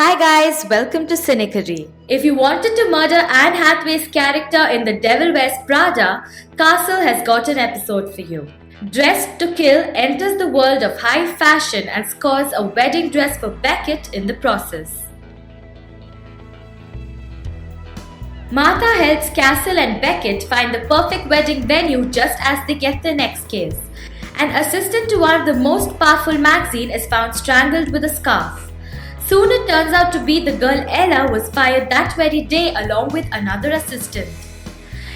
Hi guys, welcome to Cynicary. If you wanted to murder Anne Hathaway's character in The Devil Wears Prada, Castle has got an episode for you. Dressed to Kill enters the world of high fashion and scores a wedding dress for Beckett in the process. Martha helps Castle and Beckett find the perfect wedding venue just as they get their next case. An assistant to one of the most powerful magazines is found strangled with a scarf. Soon it turns out to be the girl Ella was fired that very day along with another assistant.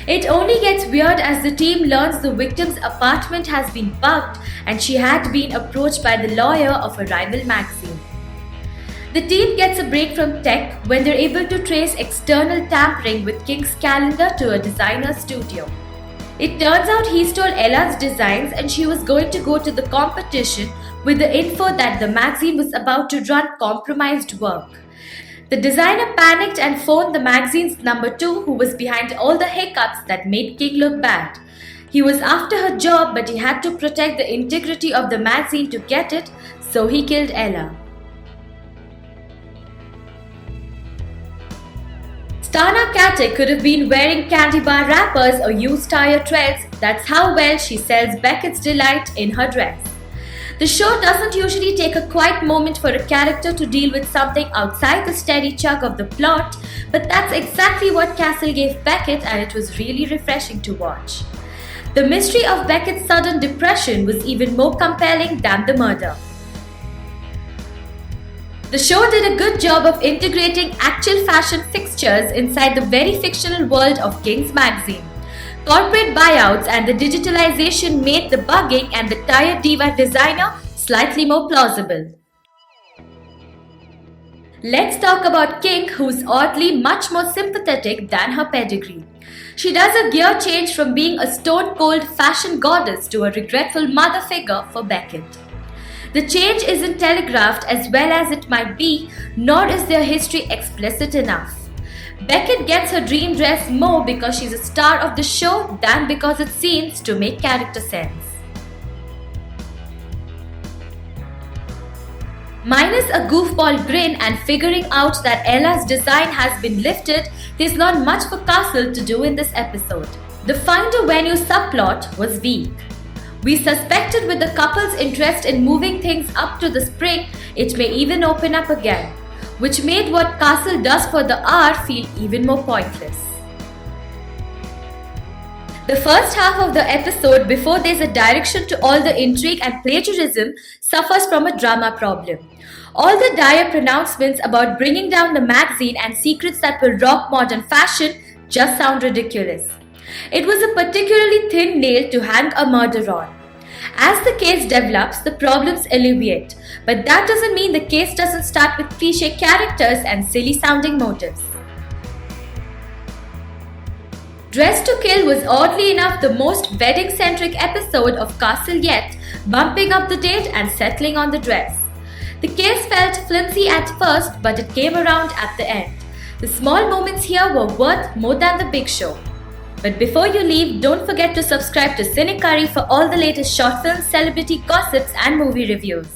It only gets weird as the team learns the victim's apartment has been bugged and she had been approached by the lawyer of a rival magazine. The team gets a break from tech when they're able to trace external tampering with King's calendar to a designer's studio. It turns out he stole Ella's designs and she was going to go to the competition with the info that the magazine was about to run compromised work. The designer panicked and phoned the magazine's number 2 who was behind all the hiccups that made King look bad. He was after her job but he had to protect the integrity of the magazine to get it, so he killed Ella. Stana Katic could have been wearing candy bar wrappers or used tire treads. That's how well she sells Beckett's delight in her dress. The show doesn't usually take a quiet moment for a character to deal with something outside the steady chug of the plot, but that's exactly what Castle gave Beckett and it was really refreshing to watch. The mystery of Beckett's sudden depression was even more compelling than the murder. The show did a good job of integrating actual fashion fixtures inside the very fictional world of King's magazine. Corporate buyouts and the digitalization made the bugging and the tire diva designer slightly more plausible. Let's talk about King, who's oddly much more sympathetic than her pedigree. She does a gear change from being a stone-cold fashion goddess to a regretful mother figure for Beckett. The change isn't telegraphed as well as it might be, nor is their history explicit enough. Beckett gets her dream dress more because she's a star of the show than because it seems to make character sense. Minus a goofball grin and figuring out that Ella's design has been lifted, there's not much for Castle to do in this episode. The find a venue subplot was weak. We suspected with the couple's interest in moving things up to the spring, it may even open up again, which made what Castle does for the hour feel even more pointless. The first half of the episode, before there's a direction to all the intrigue and plagiarism, suffers from a drama problem. All the dire pronouncements about bringing down the magazine and secrets that will rock modern fashion just sound ridiculous. It was a particularly thin nail to hang a murder on. As the case develops, the problems alleviate, but that doesn't mean the case doesn't start with cliché characters and silly-sounding motives. Dressed to Kill was oddly enough the most wedding-centric episode of Castle yet, bumping up the date and settling on the dress. The case felt flimsy at first, but it came around at the end. The small moments here were worth more than the big show. But before you leave, don't forget to subscribe to Cynicary for all the latest short films, celebrity gossips and movie reviews.